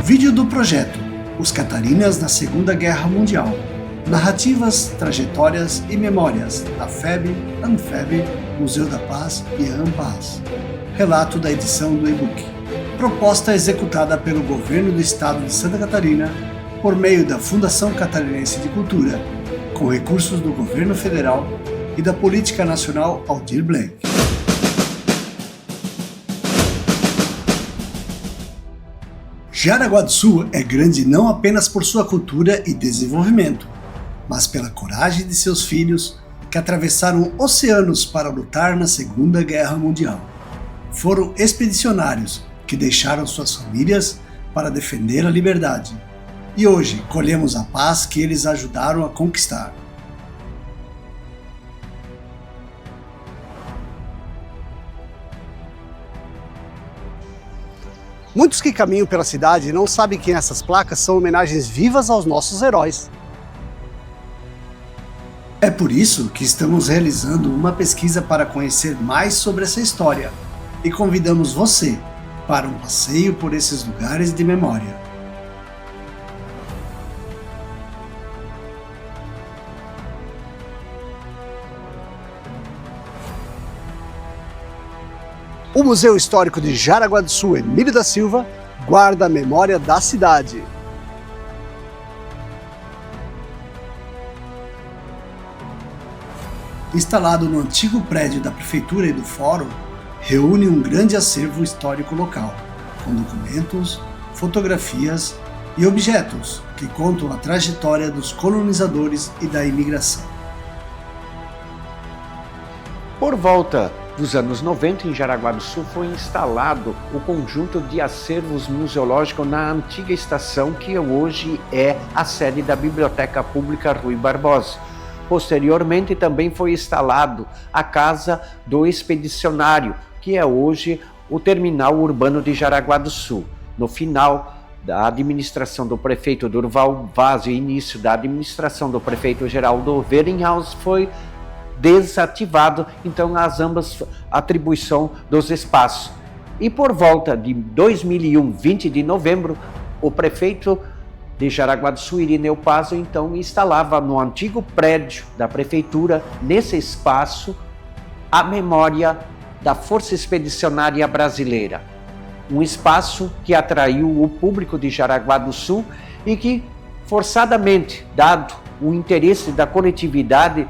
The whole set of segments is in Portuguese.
Vídeo do projeto Os Catarinas na Segunda Guerra Mundial. Narrativas, trajetórias e memórias da FEB, ANFEB, Museu da Paz e ANPAZ. Relato da edição do e-book. Proposta executada pelo Governo do Estado de Santa Catarina por meio da Fundação Catarinense de Cultura, com recursos do Governo Federal e da Política Nacional Aldir Blanc. Jaraguá do Sul é grande não apenas por sua cultura e desenvolvimento, mas pela coragem de seus filhos que atravessaram oceanos para lutar na Segunda Guerra Mundial. Foram expedicionários que deixaram suas famílias para defender a liberdade. E hoje colhemos a paz que eles ajudaram a conquistar. Muitos que caminham pela cidade não sabem que essas placas são homenagens vivas aos nossos heróis. É por isso que estamos realizando uma pesquisa para conhecer mais sobre essa história e convidamos você para um passeio por esses lugares de memória. O Museu Histórico de Jaraguá do Sul, Emílio da Silva, guarda a memória da cidade. Instalado no antigo prédio da Prefeitura e do Fórum, reúne um grande acervo histórico local, com documentos, fotografias e objetos que contam a trajetória dos colonizadores e da imigração. Por volta dos anos 90, em Jaraguá do Sul, foi instalado o conjunto de acervos museológicos na antiga estação, que hoje é a sede da Biblioteca Pública Rui Barbosa. Posteriormente, também foi instalado a Casa do Expedicionário, que é hoje o terminal urbano de Jaraguá do Sul. No final da administração do prefeito Durval Vaz e início da administração do prefeito Geraldo Werinhaus foi desativado, então, as ambas atribuição dos espaços. E por volta de 2001, 20 de novembro, o prefeito de Jaraguá do Sul, Irineu Pazzo, então instalava no antigo prédio da prefeitura, nesse espaço, a memória da Força Expedicionária Brasileira. Um espaço que atraiu o público de Jaraguá do Sul e que, forçadamente, dado o interesse da coletividade,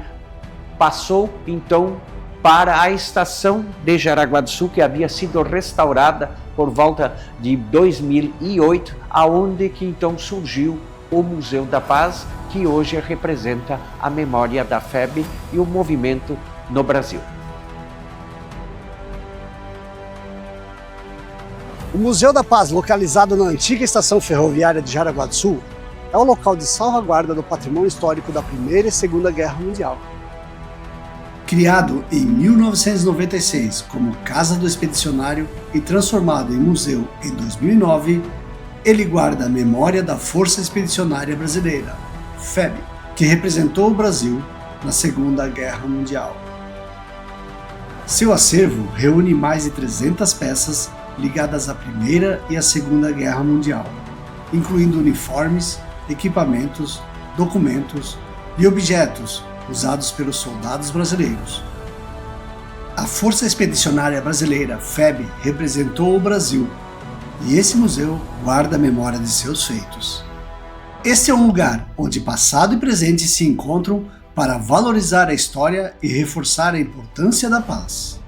passou então para a estação de Jaraguá do Sul, que havia sido restaurada por volta de 2008, aonde que então surgiu o Museu da Paz, que hoje representa a memória da FEB e o movimento no Brasil. O Museu da Paz, localizado na antiga estação ferroviária de Jaraguá do Sul, é o local de salvaguarda do patrimônio histórico da Primeira e Segunda Guerra Mundial. Criado em 1996 como Casa do Expedicionário e transformado em museu em 2009, ele guarda a memória da Força Expedicionária Brasileira, FEB, que representou o Brasil na Segunda Guerra Mundial. Seu acervo reúne mais de 300 peças ligadas à Primeira e à Segunda Guerra Mundial, incluindo uniformes, equipamentos, documentos e objetos usados pelos soldados brasileiros. A Força Expedicionária Brasileira, FEB, representou o Brasil, e esse museu guarda a memória de seus feitos. Este é um lugar onde passado e presente se encontram para valorizar a história e reforçar a importância da paz.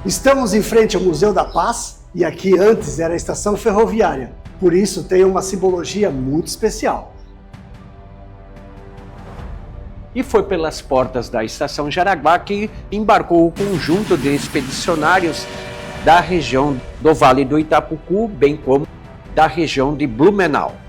Estamos em frente ao Museu da Paz, e aqui antes era a estação ferroviária, por isso tem uma simbologia muito especial. E foi pelas portas da estação Jaraguá que embarcou o conjunto de expedicionários da região do Vale do Itapucu, bem como da região de Blumenau.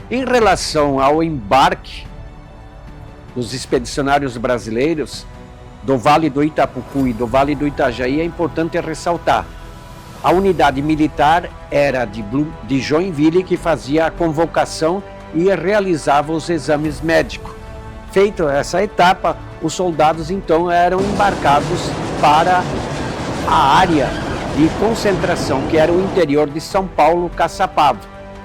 Em relação ao embarque dos expedicionários brasileiros do Vale do Itapucu e do Vale do Itajaí é importante ressaltar. A unidade militar era de Joinville, que fazia a convocação e realizava os exames médicos. Feita essa etapa, os soldados então eram embarcados para a área de concentração, que era o interior de São Paulo, Caçapava.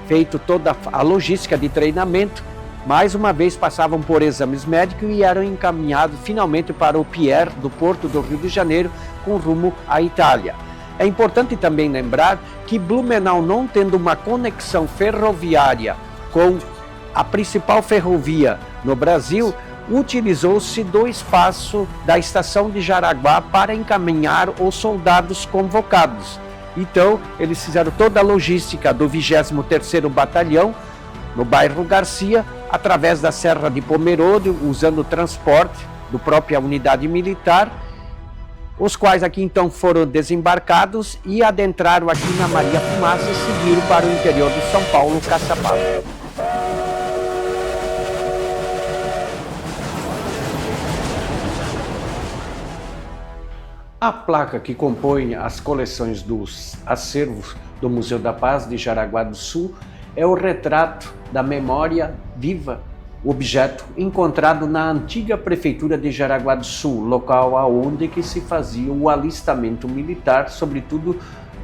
Feito toda a logística de treinamento, mais uma vez passavam por exames médicos e eram encaminhados finalmente para o Pier do Porto do Rio de Janeiro, com rumo à Itália. É importante também lembrar que Blumenau, não tendo uma conexão ferroviária com a principal ferrovia no Brasil, utilizou-se do espaço da estação de Jaraguá para encaminhar os soldados convocados. Então, eles fizeram toda a logística do 23º Batalhão, no bairro Garcia, através da Serra de Pomerode, usando o transporte da própria unidade militar, os quais aqui então foram desembarcados e adentraram aqui na Maria Fumaça e seguiram para o interior de São Paulo, Caçapava. A placa que compõe as coleções dos acervos do Museu da Paz de Jaraguá do Sul é o retrato da memória viva, objeto encontrado na antiga prefeitura de Jaraguá do Sul, local aonde que se fazia o alistamento militar, sobretudo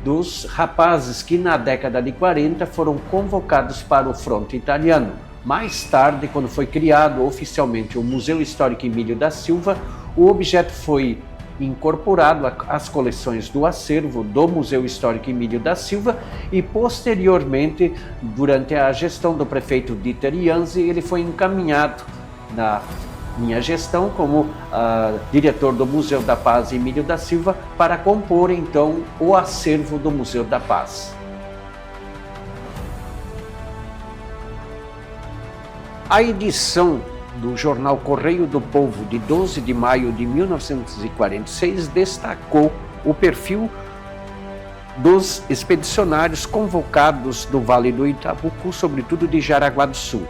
dos rapazes que na década de 40 foram convocados para o fronte italiano. Mais tarde, quando foi criado oficialmente o Museu Histórico Emílio da Silva, o objeto foi incorporado às coleções do acervo do Museu Histórico Emílio da Silva e posteriormente, durante a gestão do prefeito Dieter Janzi, ele foi encaminhado na minha gestão como diretor do Museu da Paz Emílio da Silva para compor então o acervo do Museu da Paz. A edição do jornal Correio do Povo, de 12 de maio de 1946, destacou o perfil dos expedicionários convocados do Vale do Itapucu, sobretudo de Jaraguá do Sul.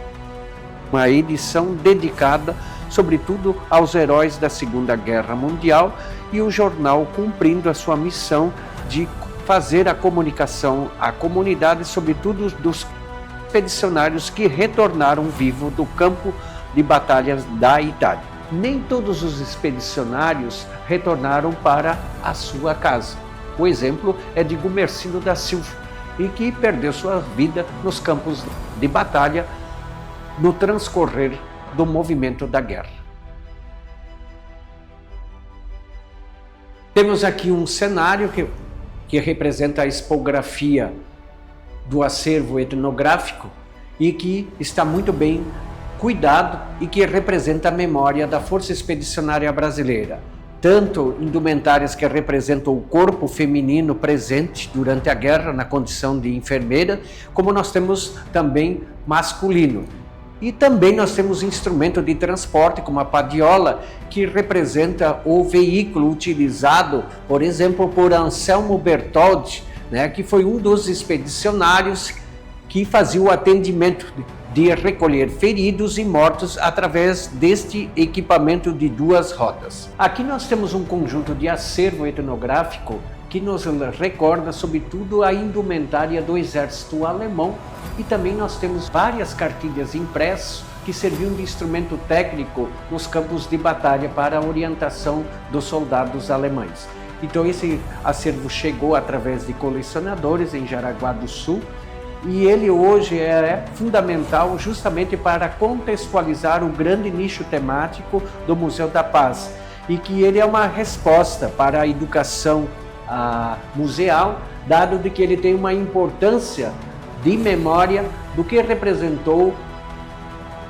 Uma edição dedicada, sobretudo, aos heróis da Segunda Guerra Mundial, e o jornal cumprindo a sua missão de fazer a comunicação à comunidade, sobretudo dos expedicionários que retornaram vivos do campo de batalhas da Itália. Nem todos os expedicionários retornaram para a sua casa. O exemplo é de Gumercindo da Silva, e que perdeu sua vida nos campos de batalha no transcorrer do movimento da guerra. Temos aqui um cenário que representa a expografia do acervo etnográfico e que está muito bem cuidado e que representa a memória da Força Expedicionária Brasileira, tanto indumentárias que representam o corpo feminino presente durante a guerra na condição de enfermeira, como nós temos também masculino. E também nós temos instrumento de transporte, como a padiola, que representa o veículo utilizado, por exemplo, por Anselmo Bertoldi, que foi um dos expedicionários que fazia o atendimento de recolher feridos e mortos através deste equipamento de duas rodas. Aqui nós temos um conjunto de acervo etnográfico que nos recorda, sobretudo, a indumentária do exército alemão, e também nós temos várias cartilhas impressas que serviam de instrumento técnico nos campos de batalha para a orientação dos soldados alemães. Então esse acervo chegou através de colecionadores em Jaraguá do Sul, e ele hoje é fundamental justamente para contextualizar o grande nicho temático do Museu da Paz, e que ele é uma resposta para a educação museal, dado de que ele tem uma importância de memória do que representou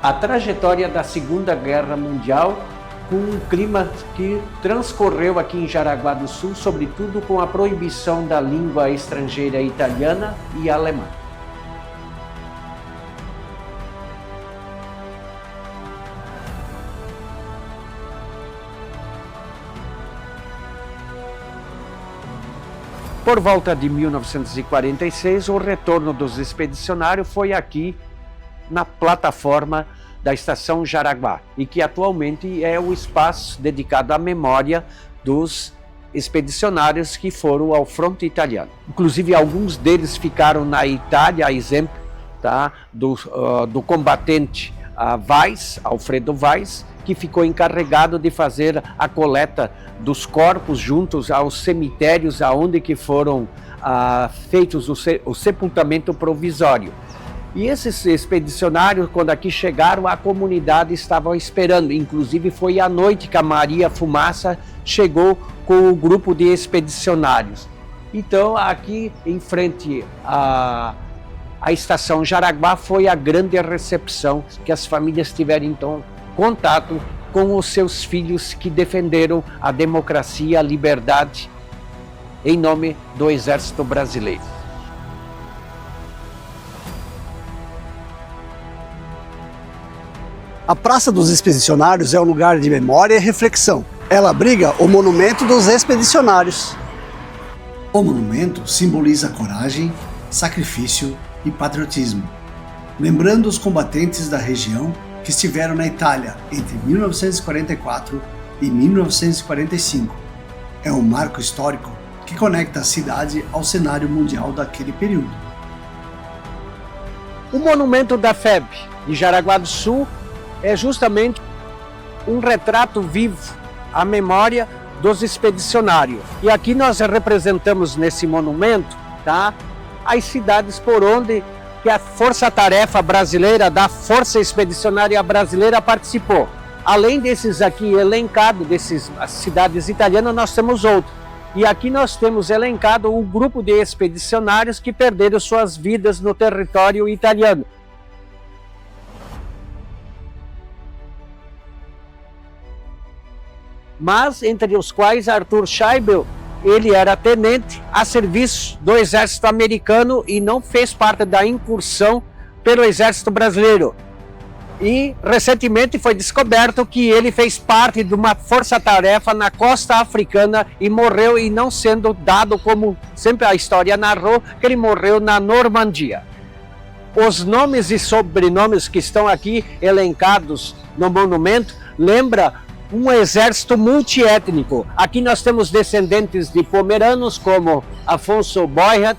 a trajetória da Segunda Guerra Mundial, com um clima que transcorreu aqui em Jaraguá do Sul, sobretudo com a proibição da língua estrangeira italiana e alemã. Por volta de 1946, o retorno dos expedicionários foi aqui na plataforma da Estação Jaraguá e que atualmente é o espaço dedicado à memória dos expedicionários que foram ao fronte italiano. Inclusive, alguns deles ficaram na Itália, a exemplo, tá, do combatente Weiss, Alfredo Weiss, que ficou encarregado de fazer a coleta dos corpos juntos aos cemitérios aonde que foram feitos o sepultamento provisório. E esses expedicionários, quando aqui chegaram, a comunidade estava esperando. Inclusive foi à noite que a Maria Fumaça chegou com o grupo de expedicionários. Então aqui em frente à Estação Jaraguá foi a grande recepção que as famílias tiveram então contato com os seus filhos que defenderam a democracia, a liberdade em nome do Exército Brasileiro. A Praça dos Expedicionários é um lugar de memória e reflexão. Ela abriga o Monumento dos Expedicionários. O monumento simboliza coragem, sacrifício e patriotismo, lembrando os combatentes da região que estiveram na Itália entre 1944 e 1945. É um marco histórico que conecta a cidade ao cenário mundial daquele período. O monumento da FEB de Jaraguá do Sul é justamente um retrato vivo à memória dos expedicionários. E aqui nós representamos nesse monumento, tá, as cidades por onde que a Força-Tarefa Brasileira, da Força Expedicionária Brasileira participou. Além desses aqui elencados, dessas cidades italianas, nós temos outros. E aqui nós temos elencado o grupo de expedicionários que perderam suas vidas no território italiano. Mas entre os quais Arthur Scheibel, ele era tenente a serviço do exército americano e não fez parte da incursão pelo exército brasileiro. E recentemente foi descoberto que ele fez parte de uma força-tarefa na costa africana e morreu, e não sendo dado como sempre a história narrou, que ele morreu na Normandia. Os nomes e sobrenomes que estão aqui elencados no monumento lembra um exército multiétnico. Aqui nós temos descendentes de pomeranos como Afonso Boyrat,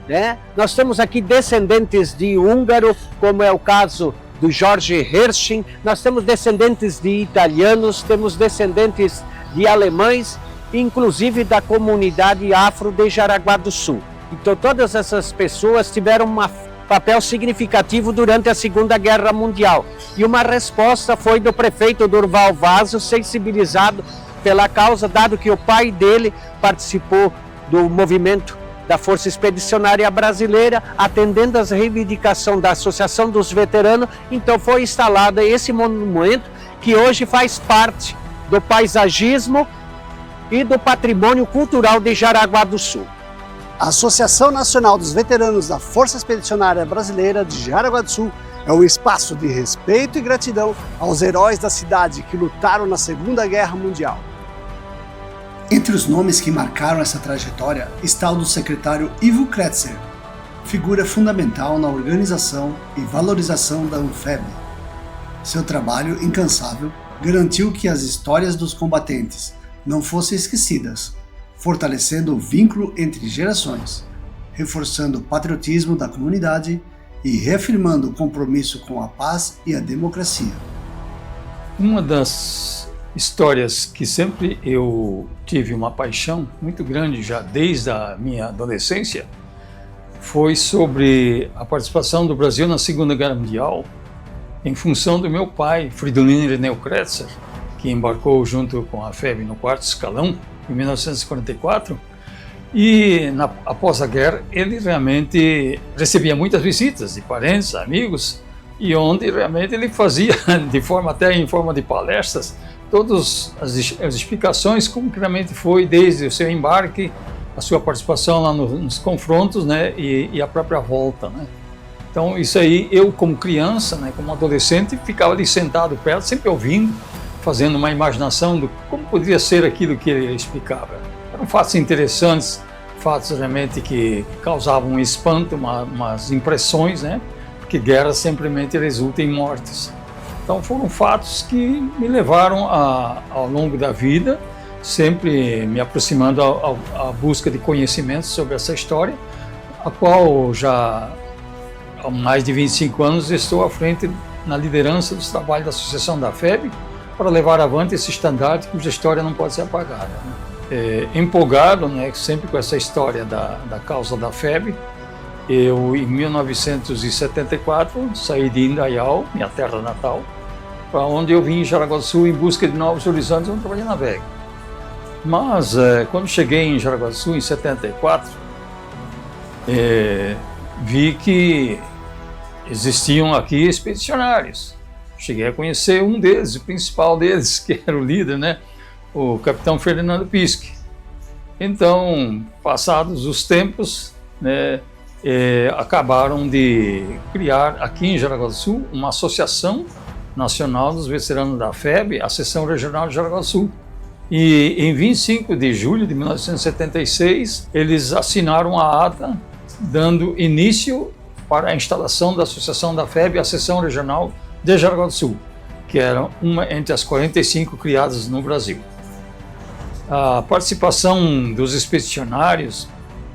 né? Nós temos aqui descendentes de húngaro, como é o caso do Jorge Hersching. Nós temos descendentes de italianos, temos descendentes de alemães, inclusive da comunidade afro de Jaraguá do Sul. Então todas essas pessoas tiveram um papel significativo durante a Segunda Guerra Mundial. E uma resposta foi do prefeito Durval Vazio, sensibilizado pela causa, dado que o pai dele participou do movimento da Força Expedicionária Brasileira, atendendo às reivindicações da Associação dos Veteranos. Então foi instalado esse monumento, que hoje faz parte do paisagismo e do patrimônio cultural de Jaraguá do Sul. A Associação Nacional dos Veteranos da Força Expedicionária Brasileira de Jaraguá do Sul é um espaço de respeito e gratidão aos heróis da cidade que lutaram na Segunda Guerra Mundial. Entre os nomes que marcaram essa trajetória está o do secretário Ivo Kretzer, figura fundamental na organização e valorização da UNFEB. Seu trabalho incansável garantiu que as histórias dos combatentes não fossem esquecidas, fortalecendo o vínculo entre gerações, reforçando o patriotismo da comunidade e reafirmando o compromisso com a paz e a democracia. Uma das histórias que sempre eu tive uma paixão muito grande, já desde a minha adolescência, foi sobre a participação do Brasil na Segunda Guerra Mundial, em função do meu pai, Fridolin Ireneu Kretzer, que embarcou junto com a FEB no 4º escalão, em 1944, e após a guerra ele realmente recebia muitas visitas de parentes, amigos, e onde realmente ele fazia, até em forma de palestras, todas as explicações como que realmente foi desde o seu embarque, a sua participação lá nos confrontos, né, e a própria volta, né. Então isso aí, eu como criança, né, como adolescente, ficava ali sentado perto, sempre ouvindo, fazendo uma imaginação do como poderia ser aquilo que ele explicava. Eram fatos interessantes, fatos realmente que causavam um espanto, umas impressões, né? Porque guerra simplesmente resulta em mortes. Então foram fatos que me levaram ao longo da vida, sempre me aproximando à busca de conhecimentos sobre essa história, a qual já há mais de 25 anos estou à frente na liderança dos trabalhos da Associação da FEB para levar avante esse estandarte cuja história não pode ser apagada. Empolgado, né, sempre com essa história da causa da FEB, eu, em 1974, saí de Indaial, minha terra natal, para onde eu vim em Jaraguá do Sul em busca de novos horizontes, onde trabalhei na VEG. Mas, quando cheguei em Jaraguá do Sul, em 74, vi que existiam aqui expedicionários. Cheguei a conhecer um deles, o principal deles, que era o líder, né? O capitão Fernando Pisque. Então, passados os tempos, né, acabaram de criar aqui em Jaraguá do Sul uma associação nacional dos veteranos da FEB, a seção regional de Jaraguá do Sul. E em 25 de julho de 1976, eles assinaram a ata dando início para a instalação da associação da FEB, a seção regional de Jaraguá do Sul, que era uma entre as 45 criadas no Brasil. A participação dos expedicionários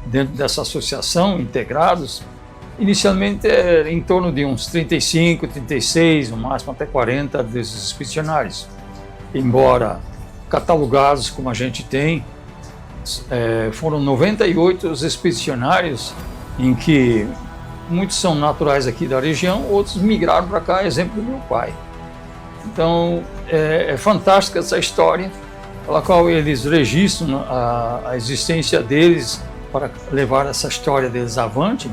dentro dessa associação, integrados, inicialmente era em torno de uns 35, 36, no máximo até 40 desses expedicionários. Embora catalogados como a gente tem, foram 98 os expedicionários, em que muitos são naturais aqui da região, outros migraram para cá, exemplo do meu pai. Então, é fantástica essa história, pela qual eles registram a existência deles para levar essa história deles avante.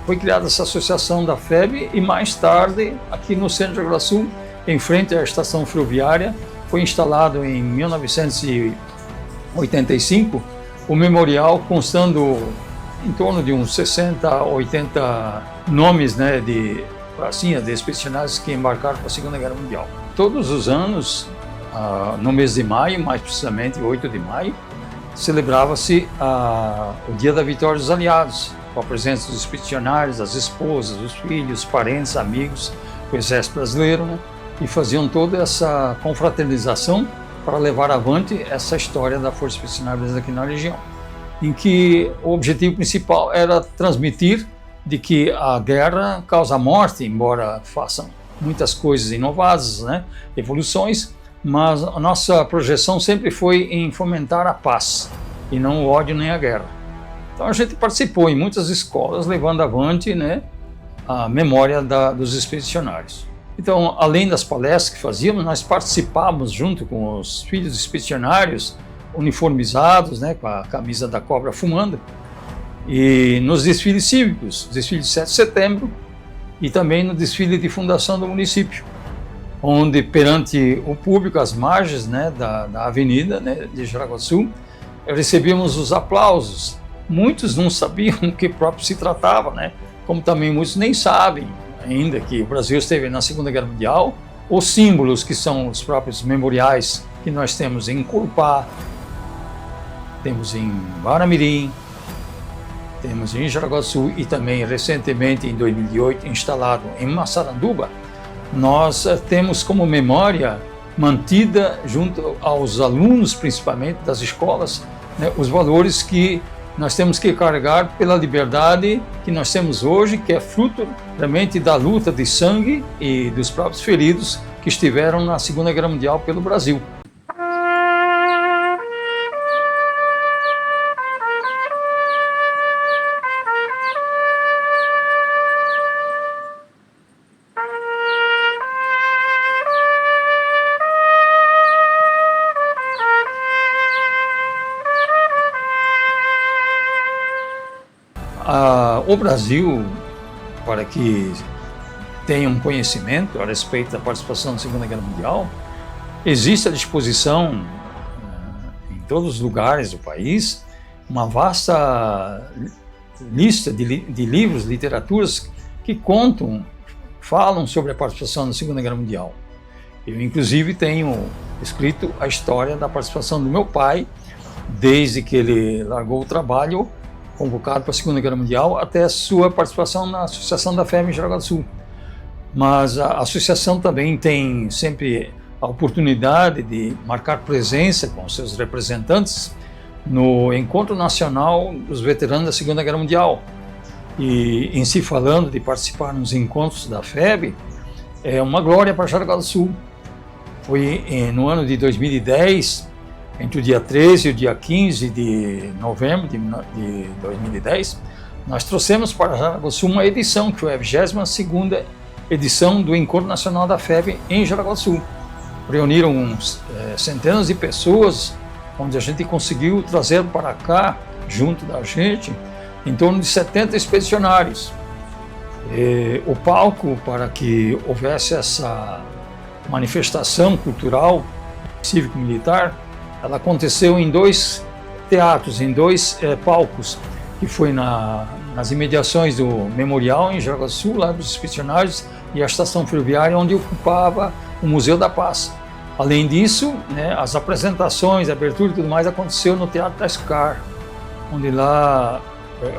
Foi criada essa associação da FEB e mais tarde, aqui no centro de Jaraguá do Sul, em frente à estação ferroviária, foi instalado em 1985 o memorial constando em torno de uns 60 a 80 nomes, né, de expedicionários que embarcaram para a Segunda Guerra Mundial. Todos os anos, no mês de maio, mais precisamente 8 de maio, celebrava-se o Dia da Vitória dos Aliados, com a presença dos expedicionários, das esposas, dos filhos, parentes, amigos do Exército Brasileiro, né? E faziam toda essa confraternização para levar avante essa história da Força Expedicionária Brasileira aqui na região, em que o objetivo principal era transmitir de que a guerra causa morte, embora façam muitas coisas inovadas, né? Evoluções, mas a nossa projeção sempre foi em fomentar a paz, e não o ódio nem a guerra. Então a gente participou em muitas escolas, levando avante, né, a memória dos expedicionários. Então, além das palestras que fazíamos, nós participávamos junto com os filhos expedicionários, uniformizados, né, com a camisa da cobra fumando, e nos desfiles cívicos, desfile de 7 de setembro, e também no desfile de fundação do município, onde perante o público, às margens, né, da avenida, né, de Jaraguá do Sul, recebíamos os aplausos. Muitos não sabiam do que próprio se tratava, né, como também muitos nem sabem ainda que o Brasil esteve na Segunda Guerra Mundial. Os símbolos, que são os próprios memoriais que nós temos em Corupá, temos em Guaramirim, temos em Jaraguá do Sul e também recentemente em 2008 instalado em Massaranduba, nós temos como memória mantida junto aos alunos, principalmente das escolas, né, os valores que nós temos que carregar pela liberdade que nós temos hoje, que é fruto realmente da luta de sangue e dos próprios feridos que estiveram na Segunda Guerra Mundial pelo Brasil. O Brasil, para que tenha um conhecimento a respeito da participação na Segunda Guerra Mundial, existe à disposição em todos os lugares do país uma vasta lista de livros, literaturas que falam sobre a participação na Segunda Guerra Mundial. Eu, inclusive, tenho escrito a história da participação do meu pai, desde que ele largou o trabalho, convocado para a Segunda Guerra Mundial, até a sua participação na Associação da FEB em Jaraguá do Sul. mas a associação também tem sempre a oportunidade de marcar presença com seus representantes no Encontro Nacional dos Veteranos da Segunda Guerra Mundial. E em se falando de participar nos encontros da FEB, é uma glória para Jaraguá do Sul. Foi no ano de 2010, entre o dia 13 e o dia 15 de novembro de 2010, nós trouxemos para Jaraguá do Sul uma edição, que foi a 22ª edição do Encontro Nacional da FEB em Jaraguá do Sul. Reuniram centenas de pessoas, onde a gente conseguiu trazer para cá, junto da gente, em torno de 70 expedicionários. O palco para que houvesse essa manifestação cultural, cívico-militar, ela aconteceu em 2 teatros, em 2 palcos, que foi nas imediações do Memorial, em Jaraguá do Sul, lá dos expedicionários, e a estação ferroviária, onde ocupava o Museu da Paz. Além disso, né, as apresentações, a abertura e tudo mais aconteceu no Teatro da SCAR, onde lá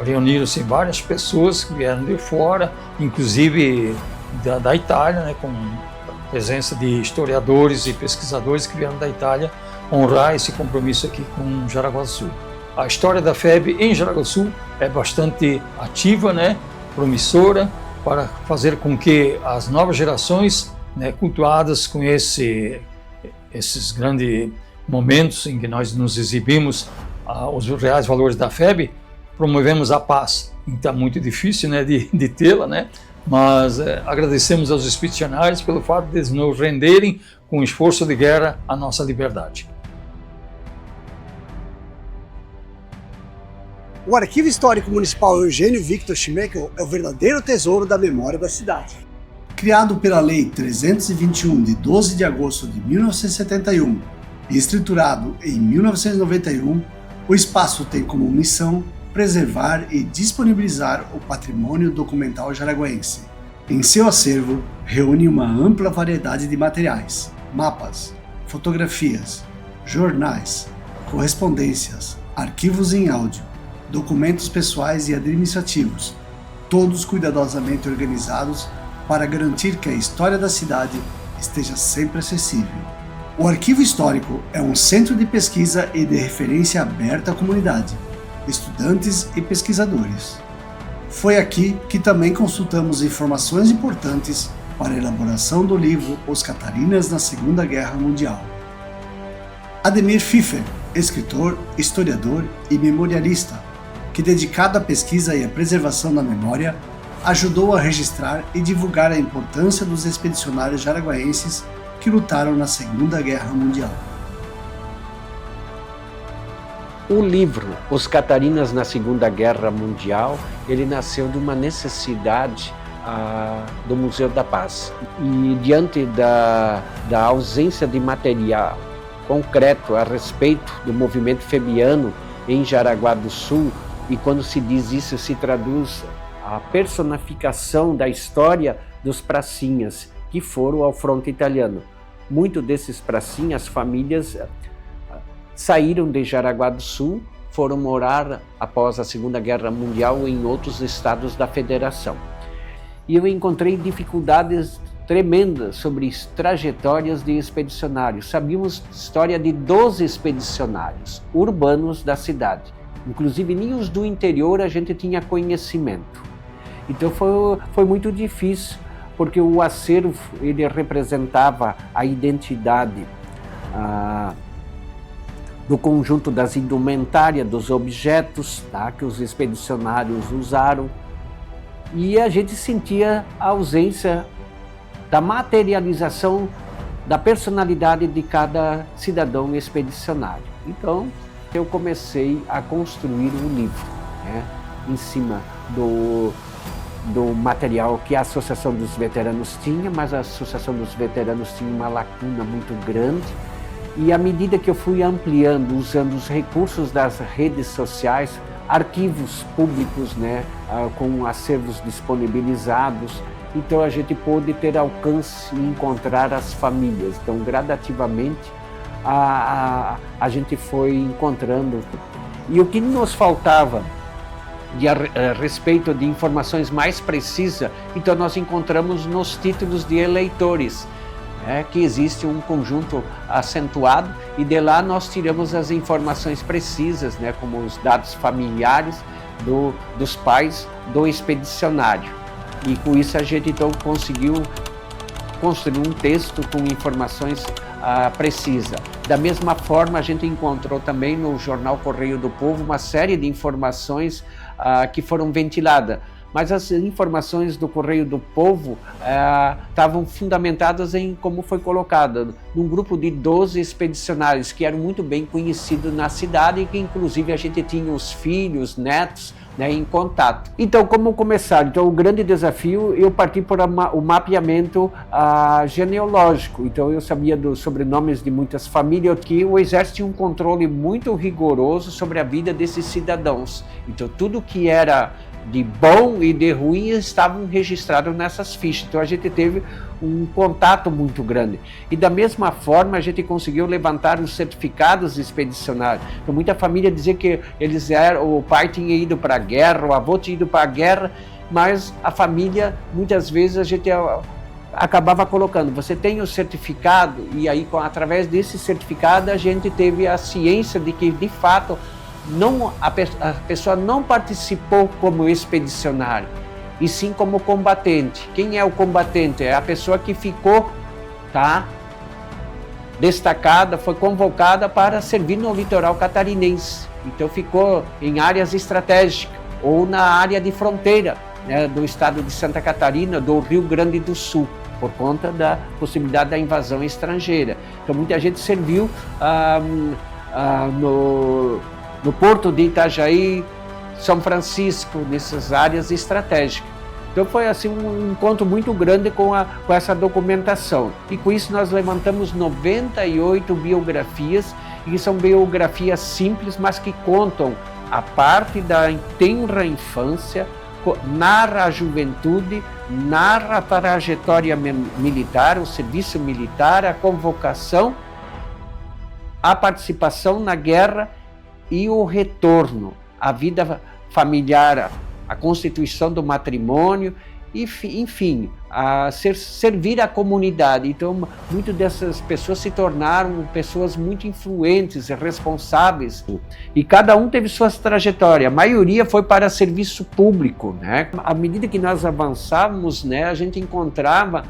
reuniram-se várias pessoas que vieram de fora, inclusive da Itália, né, com a presença de historiadores e pesquisadores que vieram da Itália honrar esse compromisso aqui com Jaraguá do Sul. A história da FEB em Jaraguá do Sul é bastante ativa, né, promissora, para fazer com que as novas gerações, né, cultuadas com esses grandes momentos em que nós nos exibimos os reais valores da FEB, promovemos a paz. Então é muito difícil, né, de tê-la, né, mas agradecemos aos expedicionários pelo fato de eles nos renderem com o esforço de guerra a nossa liberdade. O Arquivo Histórico Municipal Eugênio Victor Schmekel é o verdadeiro tesouro da memória da cidade. Criado pela Lei 321 de 12 de agosto de 1971 e estruturado em 1991, o espaço tem como missão preservar e disponibilizar o patrimônio documental jaraguense. Em seu acervo, reúne uma ampla variedade de materiais, mapas, fotografias, jornais, correspondências, arquivos em áudio, documentos pessoais e administrativos, todos cuidadosamente organizados para garantir que a história da cidade esteja sempre acessível. O Arquivo Histórico é um centro de pesquisa e de referência aberto à comunidade, estudantes e pesquisadores. Foi aqui que também consultamos informações importantes para a elaboração do livro Os Catarinas na Segunda Guerra Mundial. Ademir Pfiffer, escritor, historiador e memorialista, que, dedicado à pesquisa e à preservação da memória, ajudou a registrar e divulgar a importância dos expedicionários jaraguaenses que lutaram na Segunda Guerra Mundial. O livro Os Catarinas na Segunda Guerra Mundial, ele nasceu de uma necessidade do Museu da Paz. E diante da ausência de material concreto a respeito do movimento febiano em Jaraguá do Sul, e quando se diz isso, se traduz a personificação da história dos pracinhas que foram ao fronte italiano. Muitos desses pracinhas, famílias, saíram de Jaraguá do Sul, foram morar após a Segunda Guerra Mundial em outros estados da Federação. E eu encontrei dificuldades tremendas sobre trajetórias de expedicionários. Sabíamos a história de 12 expedicionários urbanos da cidade. Inclusive, nem os do interior a gente tinha conhecimento. Então foi muito difícil, porque o acervo ele representava a identidade do conjunto das indumentárias, dos objetos, tá, que os expedicionários usaram. E a gente sentia a ausência da materialização da personalidade de cada cidadão expedicionário. Então, eu comecei a construir um livro, né, em cima do material que a Associação dos Veteranos tinha, mas a Associação dos Veteranos tinha uma lacuna muito grande. E à medida que eu fui ampliando, usando os recursos das redes sociais, arquivos públicos, né, com acervos disponibilizados, então a gente pôde ter alcance e encontrar as famílias. Então, gradativamente, a gente foi encontrando. E o que nos faltava a respeito de informações mais precisas, então nós encontramos nos títulos de eleitores, que existe um conjunto acentuado, e de lá nós tiramos as informações precisas, como os dados familiares dos pais do expedicionário. E com isso a gente então conseguiu construir um texto com informações precisas. Da mesma forma, a gente encontrou também no jornal Correio do Povo uma série de informações que foram ventiladas. Mas as informações do Correio do Povo estavam fundamentadas em como foi colocado, num grupo de 12 expedicionários que eram muito bem conhecidos na cidade e que inclusive a gente tinha os filhos, netos, em contato. Então, como começar? Então, o grande desafio, eu parti para o mapeamento genealógico. Então, eu sabia dos sobrenomes de muitas famílias, que o Exército tinha um controle muito rigoroso sobre a vida desses cidadãos. Então, tudo que era de bom e de ruim estavam registrados nessas fichas. Então a gente teve um contato muito grande. E da mesma forma a gente conseguiu levantar os certificados expedicionários. Então muita família dizia que o pai tinha ido para a guerra, o avô tinha ido para a guerra, mas a família, muitas vezes a gente acabava colocando, você tem o certificado, e aí através desse certificado a gente teve a ciência de que de fato a pessoa não participou como expedicionário, e sim como combatente. Quem é o combatente? É a pessoa que ficou destacada, foi convocada para servir no litoral catarinense. Então ficou em áreas estratégicas ou na área de fronteira do estado de Santa Catarina, do Rio Grande do Sul, por conta da possibilidade da invasão estrangeira. Então muita gente serviu no Porto de Itajaí, São Francisco, nessas áreas estratégicas. Então foi assim um encontro muito grande com essa documentação. E com isso nós levantamos 98 biografias, e são biografias simples, mas que contam a parte da tenra infância, narra a juventude, narra a trajetória militar, o serviço militar, a convocação, a participação na guerra e o retorno, a vida familiar, a constituição do matrimônio, enfim, servir a comunidade. Então, muitas dessas pessoas se tornaram pessoas muito influentes e responsáveis, e cada um teve sua trajetória. A maioria foi para serviço público, À medida que nós avançávamos, a gente encontrava,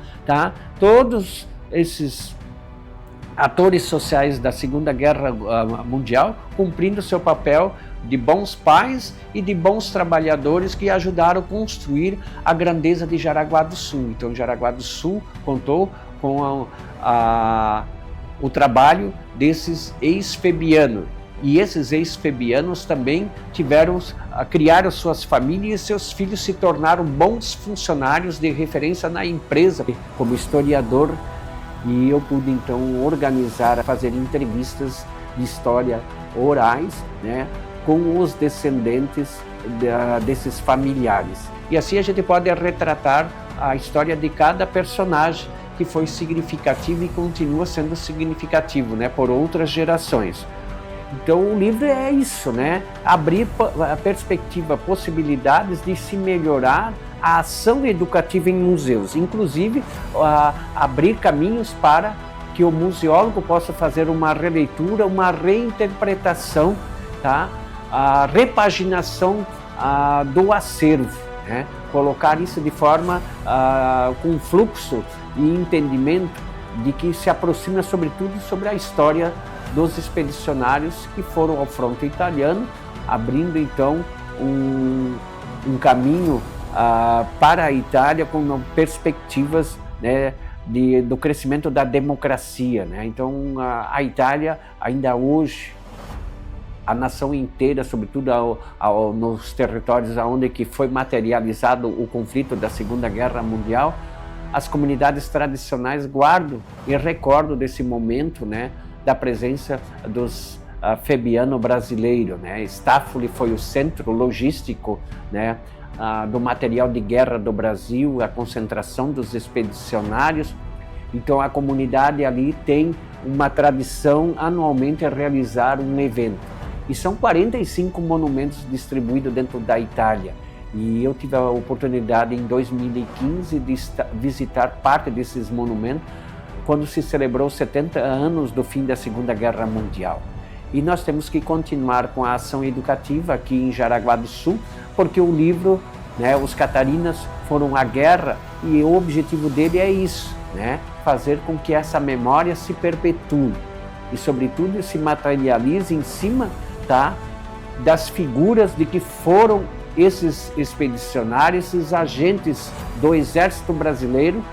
todos esses atores sociais da Segunda Guerra Mundial cumprindo seu papel de bons pais e de bons trabalhadores que ajudaram a construir a grandeza de Jaraguá do Sul. Então, Jaraguá do Sul contou com o trabalho desses ex-febianos. E esses ex-febianos também criaram suas famílias, e seus filhos se tornaram bons funcionários de referência na empresa. Como historiador, e eu pude então organizar, fazer entrevistas de história orais, com os descendentes desses familiares. E assim a gente pode retratar a história de cada personagem que foi significativo e continua sendo significativo, por outras gerações. Então o livro é isso, abrir a perspectiva, possibilidades de se melhorar a ação educativa em museus, inclusive abrir caminhos para que o museólogo possa fazer uma releitura, uma reinterpretação, a repaginação do acervo, colocar isso de forma com fluxo e entendimento de que se aproxima sobretudo sobre a história dos expedicionários que foram ao fronte italiano, abrindo então um caminho para a Itália com perspectivas do crescimento da democracia. Então a Itália ainda hoje, a nação inteira, sobretudo nos territórios onde que foi materializado o conflito da Segunda Guerra Mundial, as comunidades tradicionais guardam e recordam desse momento, da presença dos febiano brasileiro. Staffoli foi o centro logístico, do material de guerra do Brasil, a concentração dos expedicionários. Então a comunidade ali tem uma tradição anualmente a realizar um evento. E são 45 monumentos distribuídos dentro da Itália. E eu tive a oportunidade em 2015 de visitar parte desses monumentos quando se celebrou 70 anos do fim da Segunda Guerra Mundial. E nós temos que continuar com a ação educativa aqui em Jaraguá do Sul, porque o livro, né, Os Catarinas Foram à Guerra, e o objetivo dele é isso, né, fazer com que essa memória se perpetue e, sobretudo, se materialize em cima, tá, das figuras de que foram esses expedicionários, esses agentes do Exército Brasileiro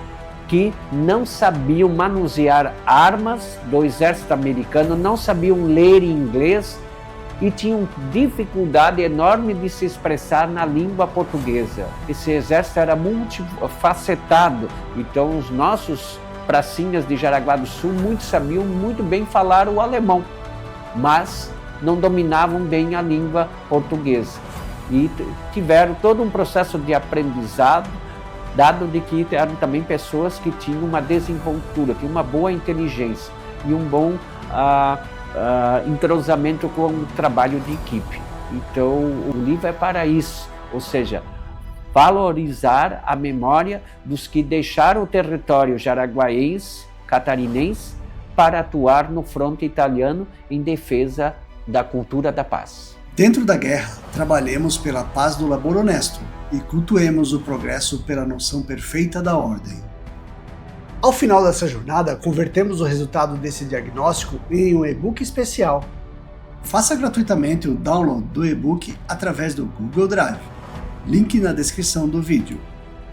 que não sabiam manusear armas do Exército Americano, não sabiam ler inglês e tinham dificuldade enorme de se expressar na língua portuguesa. Esse exército era multifacetado, então os nossos pracinhas de Jaraguá do Sul muitos sabiam muito bem falar o alemão, mas não dominavam bem a língua portuguesa. E tiveram todo um processo de aprendizado, dado de que eram também pessoas que tinham uma desenvoltura, tinham uma boa inteligência e um bom entrosamento com o trabalho de equipe. Então o livro é para isso, ou seja, valorizar a memória dos que deixaram o território jaraguaense, catarinense, para atuar no fronte italiano em defesa da cultura da paz. Dentro da guerra, trabalhemos pela paz do labor honesto e cultuemos o progresso pela noção perfeita da ordem. Ao final dessa jornada, convertemos o resultado desse diagnóstico em um e-book especial. Faça gratuitamente o download do e-book através do Google Drive. Link na descrição do vídeo.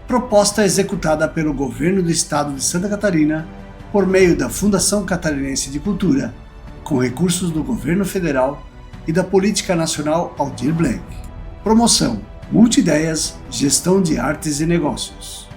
Proposta executada pelo Governo do Estado de Santa Catarina por meio da Fundação Catarinense de Cultura, com recursos do Governo Federal e da Política Nacional Aldir Blanc. Promoção: Multideias, Gestão de Artes e Negócios.